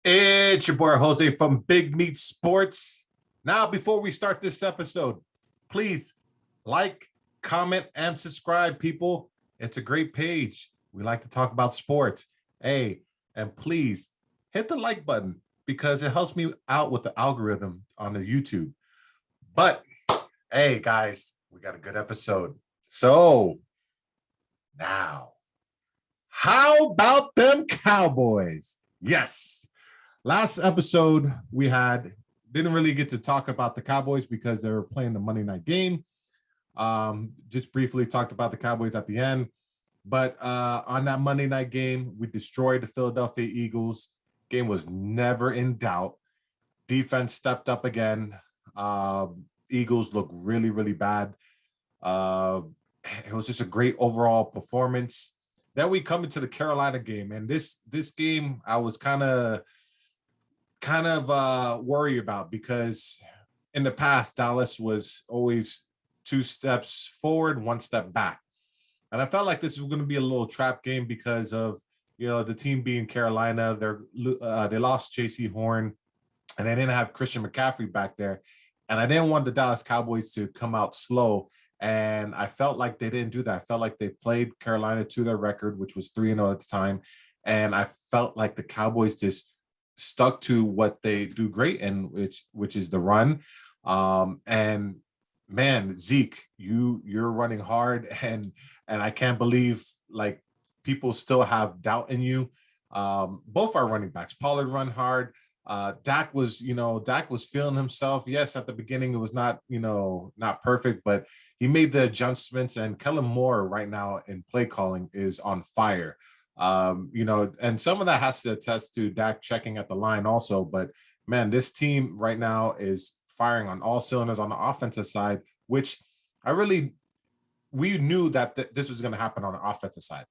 It's your boy Jose from Big Meat Sports. Now, before we start this episode, please like, comment, and subscribe, people. It's a great page. We like to talk about sports. Hey, and please hit the like button because it helps me out with the algorithm on the YouTube. But hey, guys, we got a good episode. So now, how about them Cowboys? Yes. Last episode we didn't really get to talk about the Cowboys because they were playing the Monday night game. Just briefly talked about the Cowboys at the end. But on that Monday night game, we destroyed the Philadelphia Eagles. Game was never in doubt. Defense stepped up again. Eagles looked really, really bad. It was just a great overall performance. Then we come into the Carolina game, and this game I was kind of worried about because in the past Dallas was always 2 steps forward, 1 step back, and I felt like this was going to be a little trap game because of the team being Carolina. They lost J.C. Horn, and they didn't have Christian McCaffrey back there, and I didn't want the Dallas Cowboys to come out slow. And I felt like they didn't do that. I felt like they played Carolina to their record, which was 3-0 at the time. And I felt like the Cowboys just stuck to what they do great, and which is the run. And man, Zeke, you're running hard, and I can't believe like people still have doubt in you. Both our running backs, Pollard run hard. Dak was feeling himself. Yes, at the beginning it was not perfect, but he made the adjustments, and Kellen Moore right now in play calling is on fire. And some of that has to attest to Dak checking at the line also. But man, this team right now is firing on all cylinders on the offensive side, which we knew that this was going to happen on the offensive side.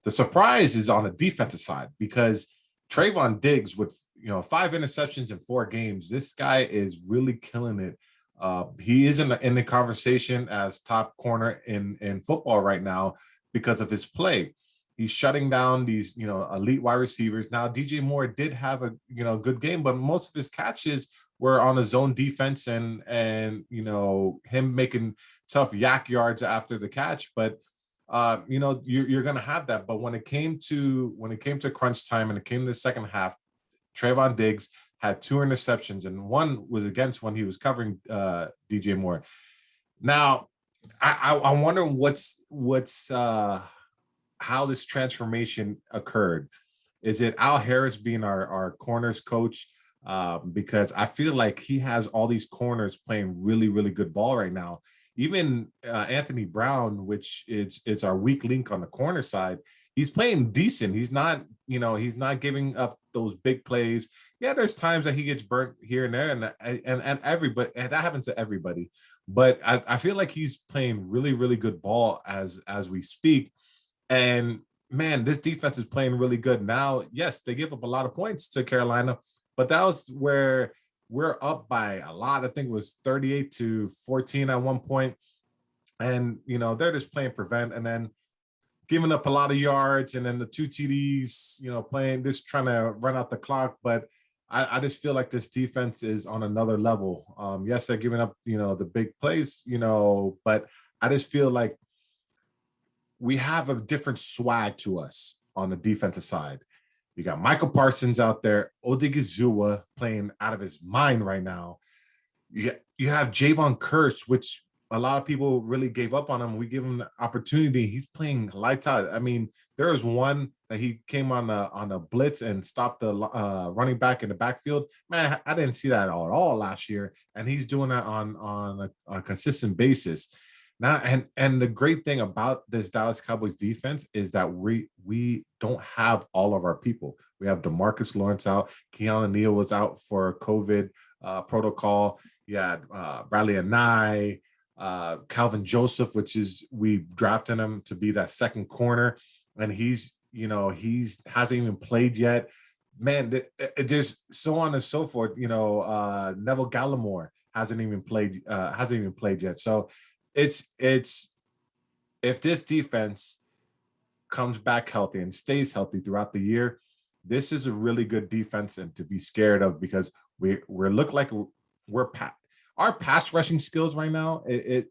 The surprise is on the defensive side because Trevon Diggs with 5 interceptions in 4 games. This guy is really killing it. He is in the conversation as top corner in football right now because of his play. He's shutting down these elite wide receivers. Now DJ Moore did have a good game, but most of his catches were on a zone defense and him making tough yak yards after the catch. But you're gonna have that. But when it came to crunch time and it came to the second half, Trevon Diggs had 2 interceptions, and one was against when he was covering DJ Moore. Now, I wonder what's how this transformation occurred. Is it Al Harris being our corners coach? Because I feel like he has all these corners playing really, really good ball right now. Even Anthony Brown, which it's our weak link on the corner side, he's playing decent. He's not giving up those big plays. Yeah, there's times that he gets burnt here and there, and everybody, and that happens to everybody. But I feel like he's playing really, really good ball as we speak. And man, this defense is playing really good. Now, yes, they give up a lot of points to Carolina, but that was where we're up by a lot. I think it was 38-14 at one point. And, they're just playing prevent and then giving up a lot of yards, and then the 2 TDs, trying to run out the clock. But I just feel like this defense is on another level. Yes, they're giving up, the big plays, but I just feel like we have a different swag to us on the defensive side. You got Michael Parsons out there, Odigizua playing out of his mind right now. You have Javon Curse, which a lot of people really gave up on him. We give him the opportunity. He's playing lights out. I mean, there was one that he came on a blitz and stopped the running back in the backfield. Man, I didn't see that at all last year, and he's doing that on a consistent basis. Now, and the great thing about this Dallas Cowboys defense is that we don't have all of our people. We have DeMarcus Lawrence out. Keanu Neal was out for COVID protocol. You had Bradley Anai, Calvin Joseph, which is we drafted him to be that second corner, and he's hasn't even played yet. Man, there's so on and so forth. Neville Gallimore hasn't even played yet. So it's if this defense comes back healthy and stays healthy throughout the year, this is a really good defense and to be scared of because we look like we're our pass rushing skills right now. It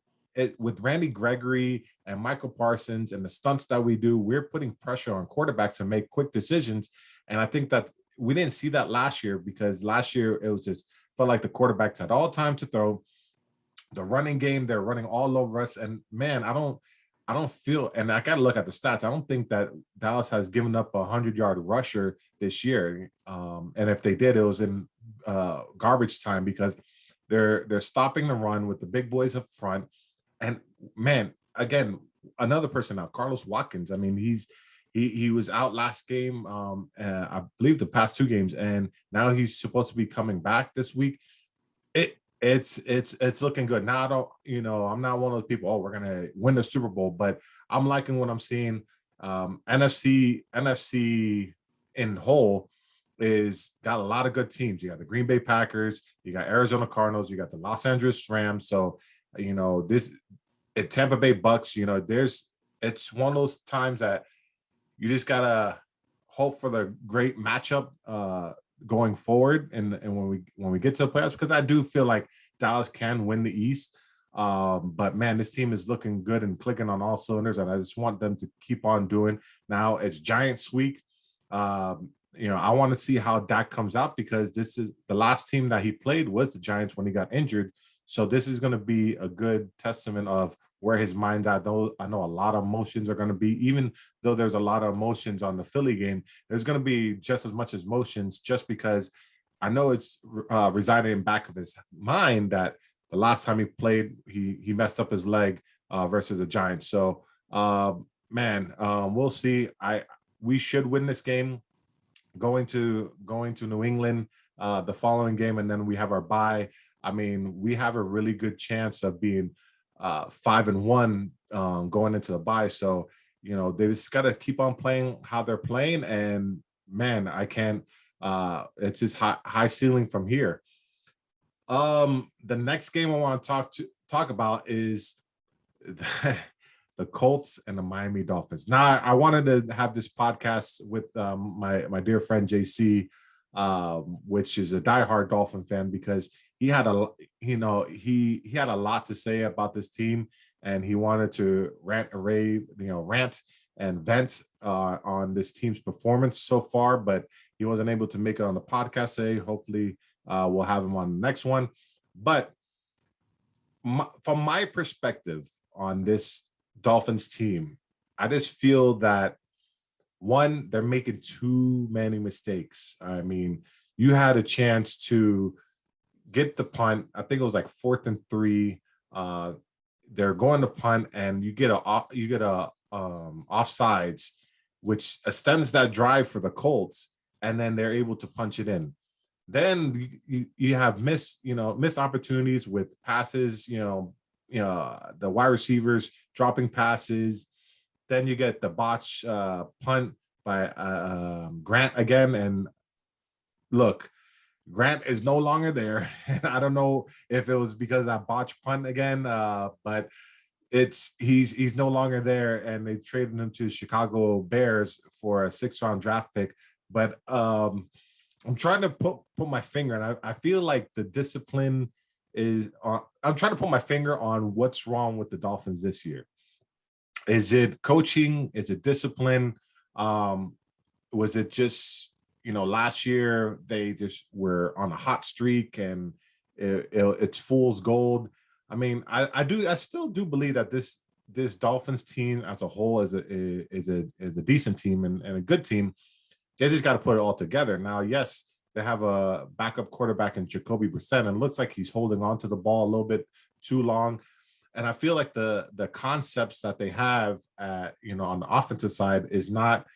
with Randy Gregory and Michael Parsons and the stunts that we do, we're putting pressure on quarterbacks to make quick decisions. And I think that we didn't see that last year because last year it was just felt like the quarterbacks had all time to throw. The running game, they're running all over us. And man, I don't feel, and I got to look at the stats. I don't think that Dallas has given up a 100-yard rusher this year. And if they did, it was in garbage time because they're stopping the run with the big boys up front. And man, again, another person now, Carlos Watkins. I mean, he was out last game, I believe the past 2 games, and now he's supposed to be coming back this week. It's looking good. Now I don't, I'm not one of those people, oh, we're gonna win the Super Bowl, but I'm liking what I'm seeing. NFC in whole is got a lot of good teams. You got the Green Bay Packers, you got Arizona Cardinals, you got the Los Angeles Rams. So, this Tampa Bay Bucks, it's one of those times that you just gotta hope for the great matchup going forward, and when we get to the playoffs, because I do feel like Dallas can win the East. But man, this team is looking good and clicking on all cylinders, and I just want them to keep on doing. Now it's Giants week. I want to see how Dak comes out because this is the last team that he played was the Giants when he got injured. So this is going to be a good testament of where his mind's at. Though I know a lot of emotions are going to be, even though there's a lot of emotions on the Philly game, there's going to be just as much emotions just because I know it's residing in back of his mind that the last time he played, he messed up his leg versus the Giants. So, we'll see. We should win this game. Going to New England the following game, and then we have our bye. I mean, we have a really good chance of being 5-1 going into the bye. So, they just got to keep on playing how they're playing. And man, I can't. It's just high ceiling from here. The next game I want to talk about is the Colts and the Miami Dolphins. Now, I wanted to have this podcast with my dear friend JC, which is a diehard Dolphin fan, because he had he had a lot to say about this team, and he wanted to rant and vent on this team's performance so far, but he wasn't able to make it on the podcast today. Hopefully, we'll have him on the next one. But from my perspective on this Dolphins team, I just feel that one, they're making too many mistakes. I mean, you had a chance to get the punt. I think it was like 4th and 3. They're going to punt, and you get a offsides, which extends that drive for the Colts, and then they're able to punch it in. Then you have missed opportunities with passes. The wide receivers dropping passes. Then you get the botch punt by Grant again, and look, Grant is no longer there. And I don't know if it was because of that botch punt again, but he's no longer there, and they traded him to Chicago Bears for a 6th-round draft pick. But I'm trying to put my finger, and I feel like the discipline is I'm trying to put my finger on what's wrong with the Dolphins this year. Is it coaching? Is it discipline? Was it just, last year they just were on a hot streak and it's fool's gold? I mean, I still do believe that this Dolphins team as a whole is a decent team and a good team. They just got to put it all together. Now, yes, they have a backup quarterback in Jacoby Brissett, and it looks like he's holding on to the ball a little bit too long. And I feel like the concepts that they have on the offensive side is not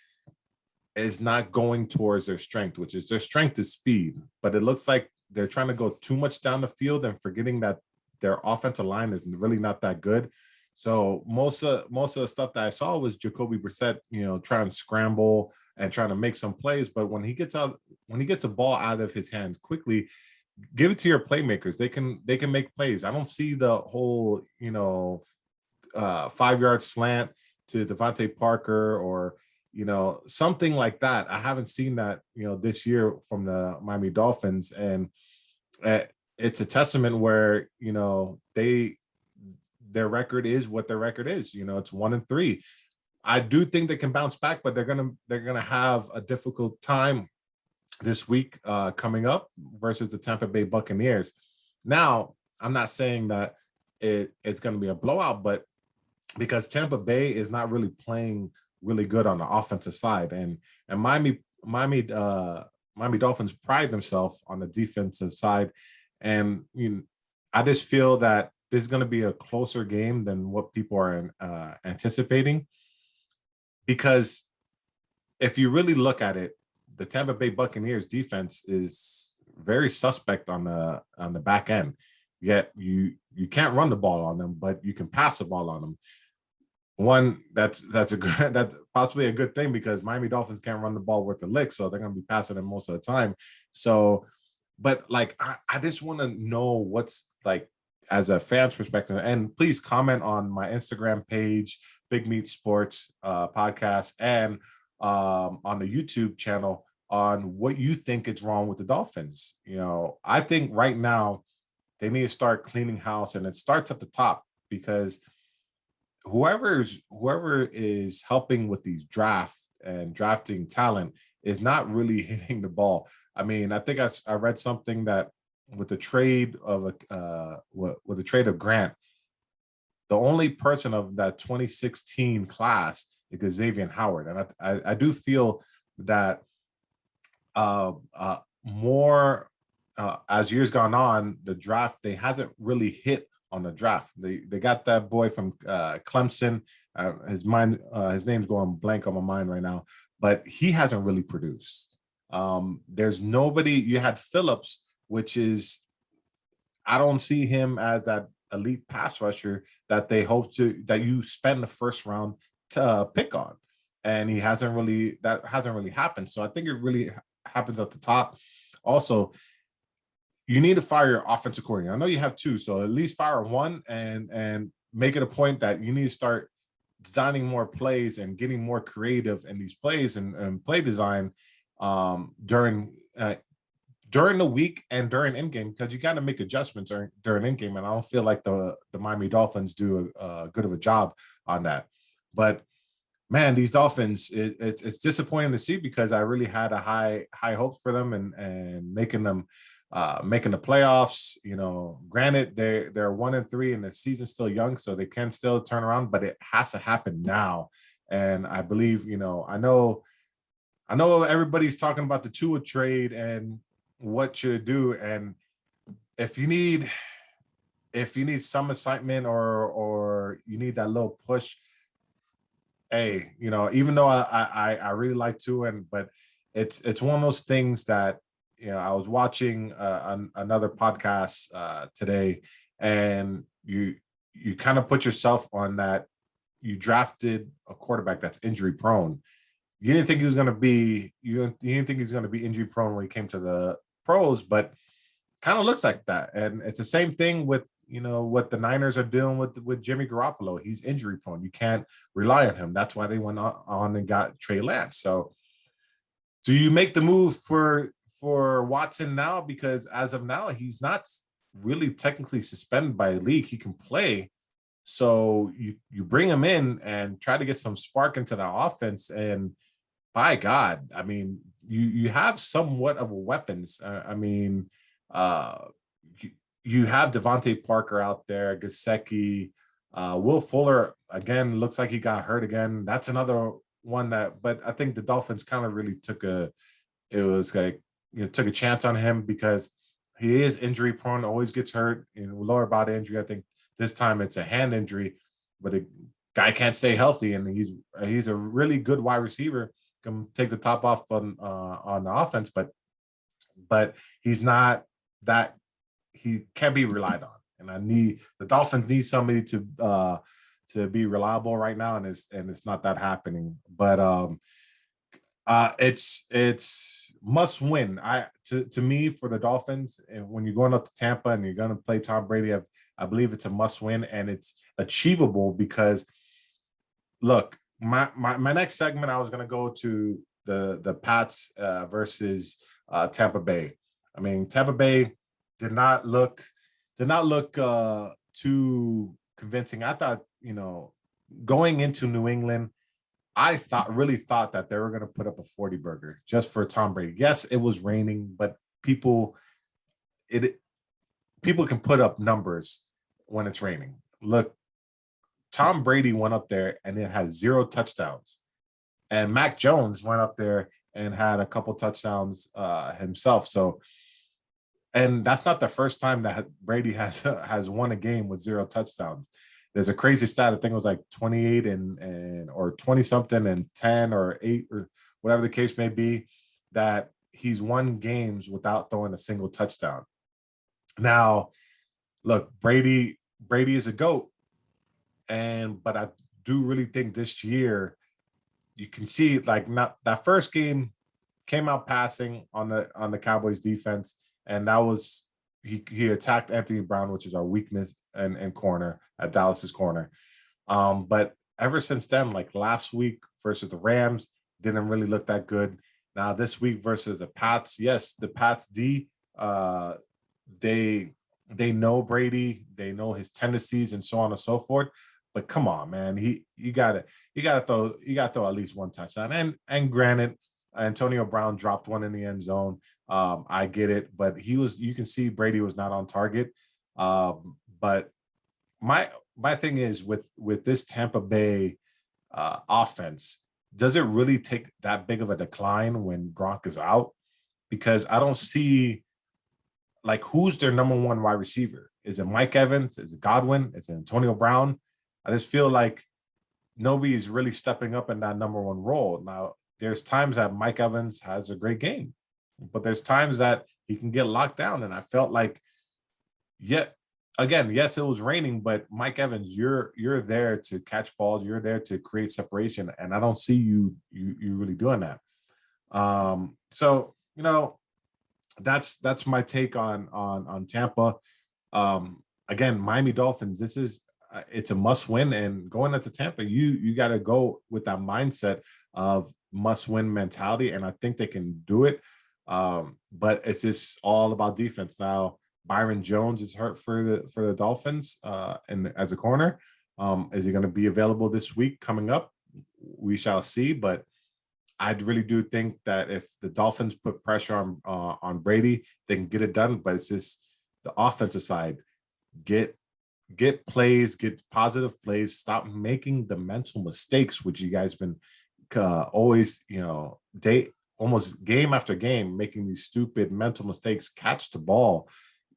going towards their strength, which is their strength is speed. But it looks like they're trying to go too much down the field and forgetting that their offensive line is really not that good. So most of the stuff that I saw was Jacoby Brissett, trying to scramble and trying to make some plays. But when he gets a ball out of his hands quickly, give it to your playmakers. They can make plays. I don't see the whole 5-yard slant to Devontae Parker or something like that. I haven't seen that, this year from the Miami Dolphins. And uh, it's a testament where, their record is what their record is. It's 1-3. I do think they can bounce back, but they're gonna have a difficult time this week coming up versus the Tampa Bay Buccaneers. Now, I'm not saying that it's going to be a blowout, but because Tampa Bay is not really playing really good on the offensive side, and Miami Dolphins pride themselves on the defensive side, and I just feel that this is going to be a closer game than what people are anticipating, because if you really look at it, the Tampa Bay Buccaneers defense is very suspect on the back end. Yet you can't run the ball on them, but you can pass the ball on them. One, that's possibly a good thing, because Miami Dolphins can't run the ball worth a lick, so they're going to be passing them most of the time. So, but like I just want to know what's like as a fan's perspective, and please comment on my Instagram page, Big Meat Sports podcast, and on the YouTube channel on what you think is wrong with the Dolphins. I think right now they need to start cleaning house, and it starts at the top, because whoever is helping with these drafting talent is not really hitting the ball. I mean, I think I read something that with the trade of Grant, the only person of that 2016 class is Xavier Howard, and I do feel that more as years gone on, the draft, they hasn't really hit on the draft. They got that boy from Clemson. His name's going blank on my mind right now, but he hasn't really produced. There's nobody. You had Phillips, which is, I don't see him as that elite pass rusher that they hope that you spend the first round to pick on, and that hasn't really happened. So I think it really happens at the top. Also, you need to fire your offensive coordinator. I know you have two, so at least fire one and make it a point that you need to start designing more plays and getting more creative in these plays and play design during the week and during in game, because you got to make adjustments during in game, and I don't feel like the Miami Dolphins do a good of a job on that. But man, these Dolphins, it's disappointing to see, because I really had a high hopes for them and making the playoffs. Granted, they're 1-3 and the season's still young, so they can still turn around, but it has to happen now. And I believe, I know everybody's talking about the Tua trade and what should do. And if you need some excitement or you need that little push, hey, even though I really like Tua, but it's one of those things that, I was watching another podcast today, and you kind of put yourself on that. You drafted a quarterback that's injury prone. You didn't think he was going to be injury prone when he came to the pros, but kind of looks like that. And it's the same thing with what the Niners are doing with Jimmy Garoppolo. He's injury prone. You can't rely on him. That's why they went on and got Trey Lance. So do you make the move for Watson now? Because as of now, he's not really technically suspended by a league. He can play. So you bring him in and try to get some spark into the offense. And by God, I mean, you have somewhat of a weapons. You have Devontae Parker out there, Gesicki, Will Fuller, again, looks like he got hurt again. That's another one but I think the Dolphins kind of really took a chance on him, because he is injury prone, always gets hurt in lower body injury. I think this time it's a hand injury, but the guy can't stay healthy, and he's a really good wide receiver, can take the top off on the offense, but he's not that. He can't be relied on, and the Dolphins need somebody to be reliable right now, and it's not that happening. But it's must win. To me, for the Dolphins, and when you're going up to Tampa and you're going to play Tom Brady, I believe it's a must win, and it's achievable, because look, my next segment, I was gonna go to the Pats versus Tampa Bay. I mean, Tampa Bay did not look too convincing. I thought, going into New England, I really thought that they were gonna put up a 40 burger just for Tom Brady. Yes, it was raining, but it people can put up numbers when it's raining. Look, Tom Brady went up there and it had 0 touchdowns. And Mac Jones went up there and had a couple touchdowns himself. So, and that's not the first time that Brady has won a game with 0 touchdowns. There's a crazy stat. I think it was like 28 and or 20 something and 10 or 8 or whatever the case may be, that he's won games without throwing a single touchdown. Now, look, Brady is a GOAT, but I do really think this year you can see, like, not that first game came out passing on the Cowboys defense, and that was he attacked Anthony Brown, which is our weakness and corner at Dallas's corner. But ever since then, like last week versus the Rams, didn't really look that good. Now this week versus the Pats, yes, the Pats D, they know Brady, they know his tendencies and so on and so forth. But come on, man, you gotta throw at least one touchdown. And granted, Antonio Brown dropped one in the end zone. I get it, but you can see Brady was not on target. But my thing is with this Tampa Bay offense, does it really take that big of a decline when Gronk is out? Because I don't see, like, who's their number one wide receiver? Is it Mike Evans? Is it Godwin? Is it Antonio Brown? I just feel like nobody is really stepping up in that number one role. Now, there's times that Mike Evans has a great game, but there's times that he can get locked down. And I felt like, again, yes, it was raining, but Mike Evans, you're there to catch balls. You're there to create separation. And I don't see you really doing that. So, that's my take on Tampa. Again, Miami Dolphins, it's a must win, and going into Tampa, you got to go with that mindset of must win mentality, and I think they can do it. But it's just all about defense now. Byron Jones is hurt for the Dolphins, and as a corner, is he going to be available this week coming up? We shall see. But I really do think that if the Dolphins put pressure on Brady, they can get it done. But it's just the offensive side. Get plays, get positive plays, stop making the mental mistakes, which you guys been always, almost game after game, making these stupid mental mistakes, catch the ball.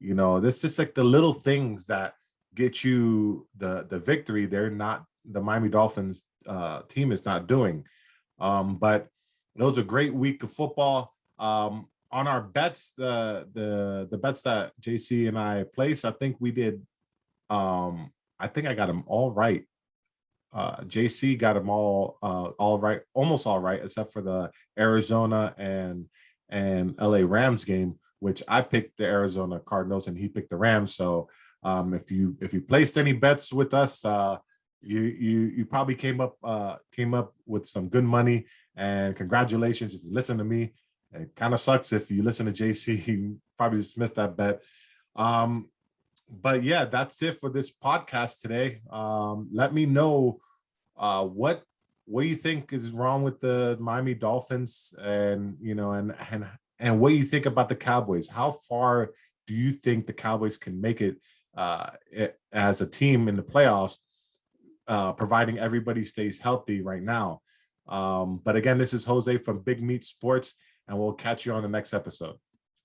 This is like the little things that get you the victory. The Miami Dolphins team is not doing. But it was a great week of football. On our bets, the bets that JC and I placed, I think we did. I think I got them all right. JC got them all right, almost all right, except for the Arizona and LA Rams game, which I picked the Arizona Cardinals and he picked the Rams. So if you placed any bets with us, you probably came up with some good money, and congratulations if you listen to me. It kind of sucks if you listen to JC, you probably just missed that bet. But yeah, that's it for this podcast today. Let me know what you think is wrong with the Miami Dolphins, and and what you think about the Cowboys. How far do you think the Cowboys can make it as a team in the playoffs, providing everybody stays healthy right now? But again, this is Jose from Big Meat Sports, and we'll catch you on the next episode.